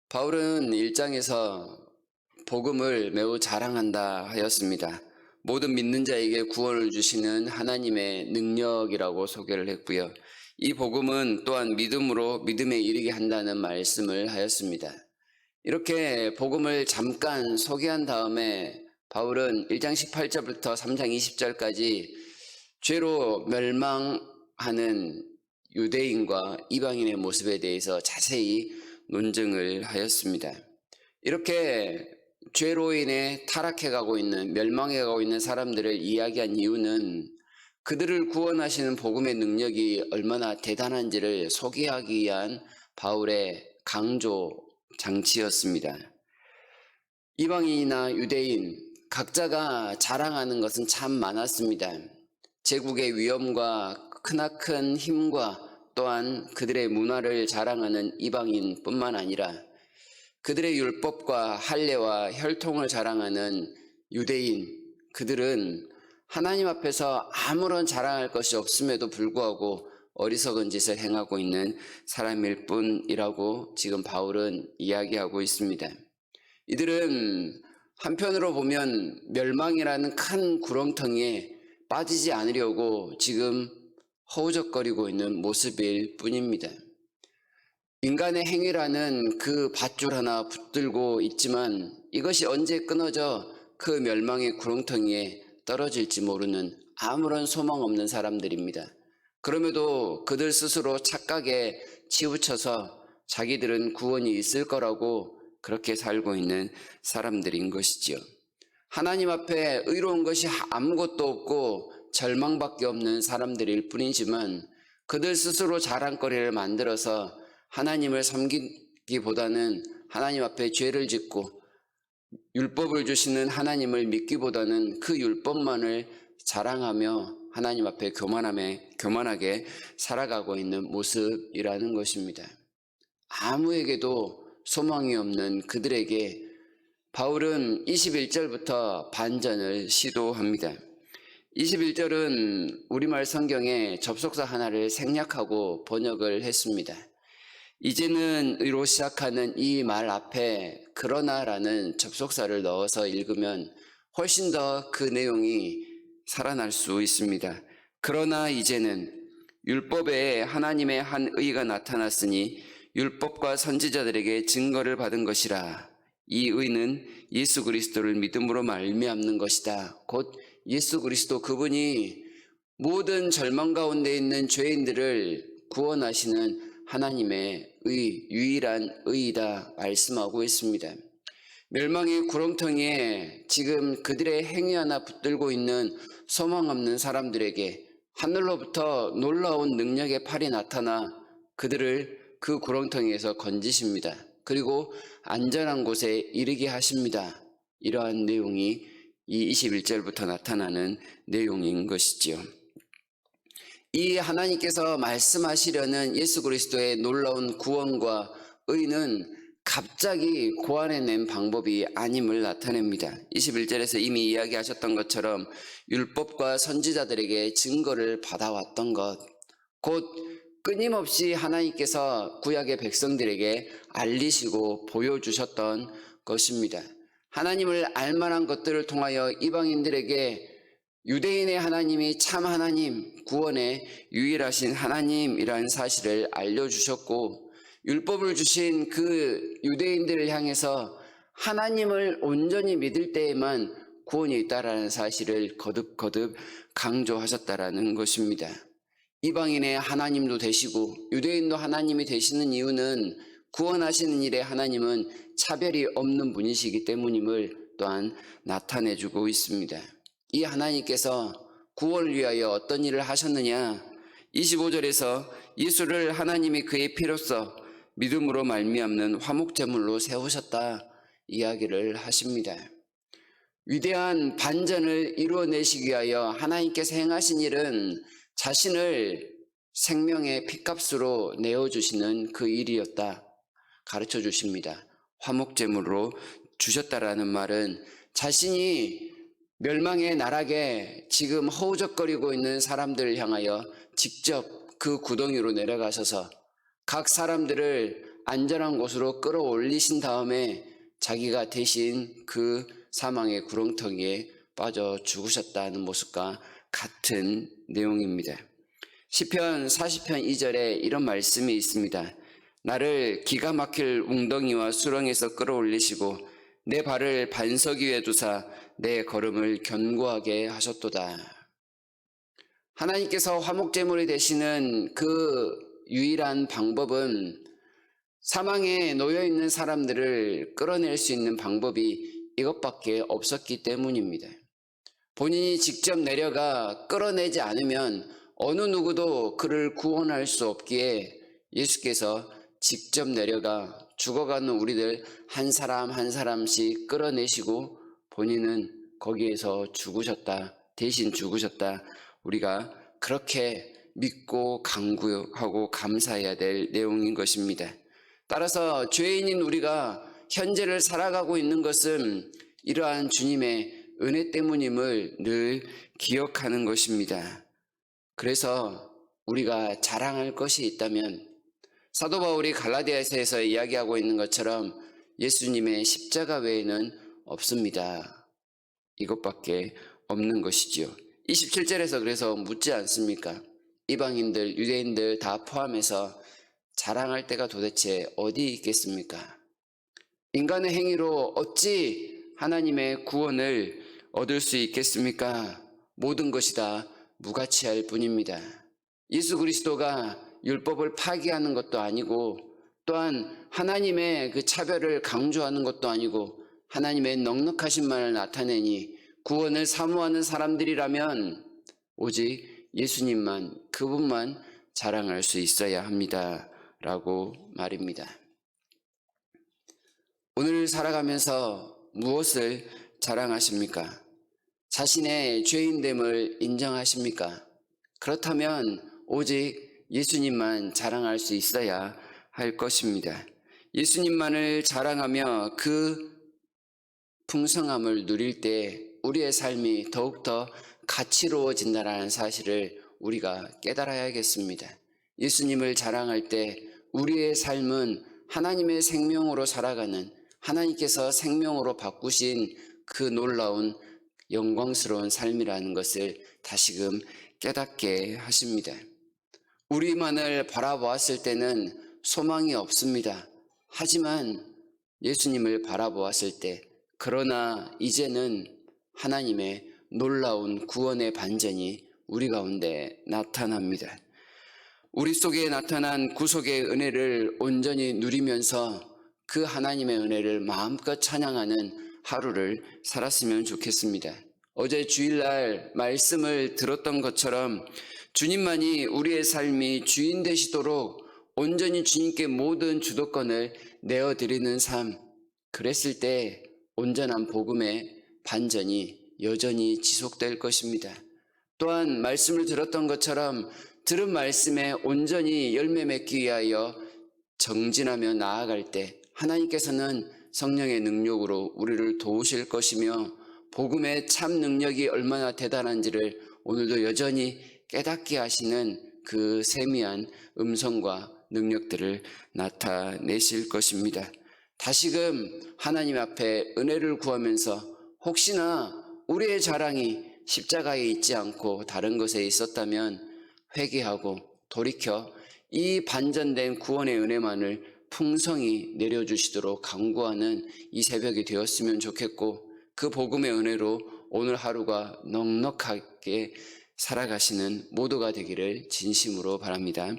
바울은 1장에서 복음을 매우 자랑한다 하였습니다. 모든 믿는 자에게 구원을 주시는 하나님의 능력이라고 소개를 했고요. 이 복음은 또한 믿음으로 믿음에 이르게 한다는 말씀을 하였습니다. 이렇게 복음을 잠깐 소개한 다음에 바울은 1장 18절부터 3장 20절까지 죄로 멸망하는 유대인과 이방인의 모습에 대해서 자세히 논증을 하였습니다. 이렇게 죄로 인해 타락해가고 있는, 멸망해가고 있는 사람들을 이야기한 이유는 그들을 구원하시는 복음의 능력이 얼마나 대단한지를 소개하기 위한 바울의 강조 장치였습니다. 이방인이나 유대인 각자가 자랑하는 것은 참 많았습니다. 제국의 위엄과 크나큰 힘과 또한 그들의 문화를 자랑하는 이방인뿐만 아니라 그들의 율법과 할례와 혈통을 자랑하는 유대인, 그들은 하나님 앞에서 아무런 자랑할 것이 없음에도 불구하고 어리석은 짓을 행하고 있는 사람일 뿐이라고 지금 바울은 이야기하고 있습니다. 이들은 한편으로 보면 멸망이라는 큰 구렁텅이에 빠지지 않으려고 지금 허우적거리고 있는 모습일 뿐입니다. 인간의 행위라는 그 밧줄 하나 붙들고 있지만 이것이 언제 끊어져 그 멸망의 구렁텅이에 떨어질지 모르는 아무런 소망 없는 사람들입니다. 그럼에도 그들 스스로 착각에 치우쳐서 자기들은 구원이 있을 거라고 그렇게 살고 있는 사람들인 것이지요. 하나님 앞에 의로운 것이 아무것도 없고 절망밖에 없는 사람들일 뿐이지만 그들 스스로 자랑거리를 만들어서 하나님을 섬기기보다는 하나님 앞에 죄를 짓고 율법을 주시는 하나님을 믿기보다는 그 율법만을 자랑하며 하나님 앞에 교만하게 살아가고 있는 모습이라는 것입니다. 아무에게도 소망이 없는 그들에게 바울은 21절부터 반전을 시도합니다. 21절은 우리말 성경에 접속사 하나를 생략하고 번역을 했습니다. 이제는 의로 시작하는 이 말 앞에 그러나라는 접속사를 넣어서 읽으면 훨씬 더 그 내용이 살아날 수 있습니다. 그러나 이제는 율법에 하나님의 한 의가 나타났으니 율법과 선지자들에게 증거를 받은 것이라. 이 의는 예수 그리스도를 믿음으로 말미암는 것이다. 곧 예수 그리스도 그분이 모든 절망 가운데 있는 죄인들을 구원하시는 하나님의 유일한 의이다 말씀하고 있습니다. 멸망의 구렁텅이에 지금 그들의 행위 하나 붙들고 있는 소망 없는 사람들에게 하늘로부터 놀라운 능력의 팔이 나타나 그들을 그 구렁텅이에서 건지십니다. 그리고 안전한 곳에 이르게 하십니다. 이러한 내용이 이 21절부터 나타나는 내용인 것이지요. 이 하나님께서 말씀하시려는 예수 그리스도의 놀라운 구원과 의는 갑자기 고안해낸 방법이 아님을 나타냅니다. 21절에서 이미 이야기하셨던 것처럼 율법과 선지자들에게 증거를 받아왔던 것, 곧 끊임없이 하나님께서 구약의 백성들에게 알리시고 보여주셨던 것입니다. 하나님을 알만한 것들을 통하여 이방인들에게 유대인의 하나님이 참 하나님, 구원의 유일하신 하나님이라는 사실을 알려주셨고, 율법을 주신 그 유대인들을 향해서 하나님을 온전히 믿을 때에만 구원이 있다라는 사실을 거듭거듭 강조하셨다라는 것입니다. 이방인의 하나님도 되시고 유대인도 하나님이 되시는 이유는 구원하시는 일에 하나님은 차별이 없는 분이시기 때문임을 또한 나타내주고 있습니다. 이 하나님께서 구원을 위하여 어떤 일을 하셨느냐? 25절에서 예수를 하나님이 그의 피로써 믿음으로 말미암는 화목제물로 세우셨다 이야기를 하십니다. 위대한 반전을 이루어내시기 위하여 하나님께서 행하신 일은 자신을 생명의 핏값으로 내어주시는 그 일이었다 가르쳐 주십니다. 화목제물로 주셨다라는 말은 자신이 멸망의 나락에 지금 허우적거리고 있는 사람들을 향하여 직접 그 구덩이로 내려가셔서 각 사람들을 안전한 곳으로 끌어올리신 다음에 자기가 대신 그 사망의 구렁텅이에 빠져 죽으셨다는 모습과 같은 내용입니다. 시편 40편 2절에 이런 말씀이 있습니다. 나를 기가 막힐 웅덩이와 수렁에서 끌어올리시고 내 발을 반석 위에 두사 내 걸음을 견고하게 하셨도다. 하나님께서 화목제물이 되시는 그 유일한 방법은 사망에 놓여있는 사람들을 끌어낼 수 있는 방법이 이것밖에 없었기 때문입니다. 본인이 직접 내려가 끌어내지 않으면 어느 누구도 그를 구원할 수 없기에 예수께서 직접 내려가 죽어가는 우리들 한 사람 한 사람씩 끌어내시고 본인은 거기에서 죽으셨다. 대신 죽으셨다. 우리가 그렇게 믿고 간구하고 감사해야 될 내용인 것입니다. 따라서 죄인인 우리가 현재를 살아가고 있는 것은 이러한 주님의 은혜 때문임을 늘 기억하는 것입니다. 그래서 우리가 자랑할 것이 있다면 사도 바울이 갈라디아서에서 이야기하고 있는 것처럼 예수님의 십자가 외에는 없습니다. 이것밖에 없는 것이지요. 27절에서 그래서 묻지 않습니까? 이방인들, 유대인들 다 포함해서 자랑할 때가 도대체 어디 있겠습니까? 인간의 행위로 어찌 하나님의 구원을 얻을 수 있겠습니까? 모든 것이 다 무가치할 뿐입니다. 예수 그리스도가 율법을 파기하는 것도 아니고 또한 하나님의 그 차별을 강조하는 것도 아니고 하나님의 넉넉하신만을 나타내니 구원을 사모하는 사람들이라면 오직 예수님만, 그분만 자랑할 수 있어야 합니다. 라고 말입니다. 오늘 살아가면서 무엇을 자랑하십니까? 자신의 죄인됨을 인정하십니까? 그렇다면 오직 예수님만 자랑할 수 있어야 할 것입니다. 예수님만을 자랑하며 그 풍성함을 누릴 때 우리의 삶이 더욱더 가치로워진다는 사실을 우리가 깨달아야겠습니다. 예수님을 자랑할 때 우리의 삶은 하나님의 생명으로 살아가는, 하나님께서 생명으로 바꾸신 그 놀라운 영광스러운 삶이라는 것을 다시금 깨닫게 하십니다. 우리만을 바라보았을 때는 소망이 없습니다. 하지만 예수님을 바라보았을 때, 그러나 이제는 하나님의 놀라운 구원의 반전이 우리 가운데 나타납니다. 우리 속에 나타난 구속의 은혜를 온전히 누리면서 그 하나님의 은혜를 마음껏 찬양하는 하루를 살았으면 좋겠습니다. 어제 주일날 말씀을 들었던 것처럼 주님만이 우리의 삶이 주인 되시도록 온전히 주님께 모든 주도권을 내어드리는 삶, 그랬을 때 온전한 복음의 반전이 여전히 지속될 것입니다. 또한 말씀을 들었던 것처럼 들은 말씀에 온전히 열매 맺기 위하여 정진하며 나아갈 때 하나님께서는 성령의 능력으로 우리를 도우실 것이며 복음의 참 능력이 얼마나 대단한지를 오늘도 여전히 깨닫게 하시는 그 세미한 음성과 능력들을 나타내실 것입니다. 다시금 하나님 앞에 은혜를 구하면서 혹시나 우리의 자랑이 십자가에 있지 않고 다른 것에 있었다면 회개하고 돌이켜 이 반전된 구원의 은혜만을 풍성히 내려주시도록 간구하는 이 새벽이 되었으면 좋겠고, 그 복음의 은혜로 오늘 하루가 넉넉하게 살아가시는 모두가 되기를 진심으로 바랍니다.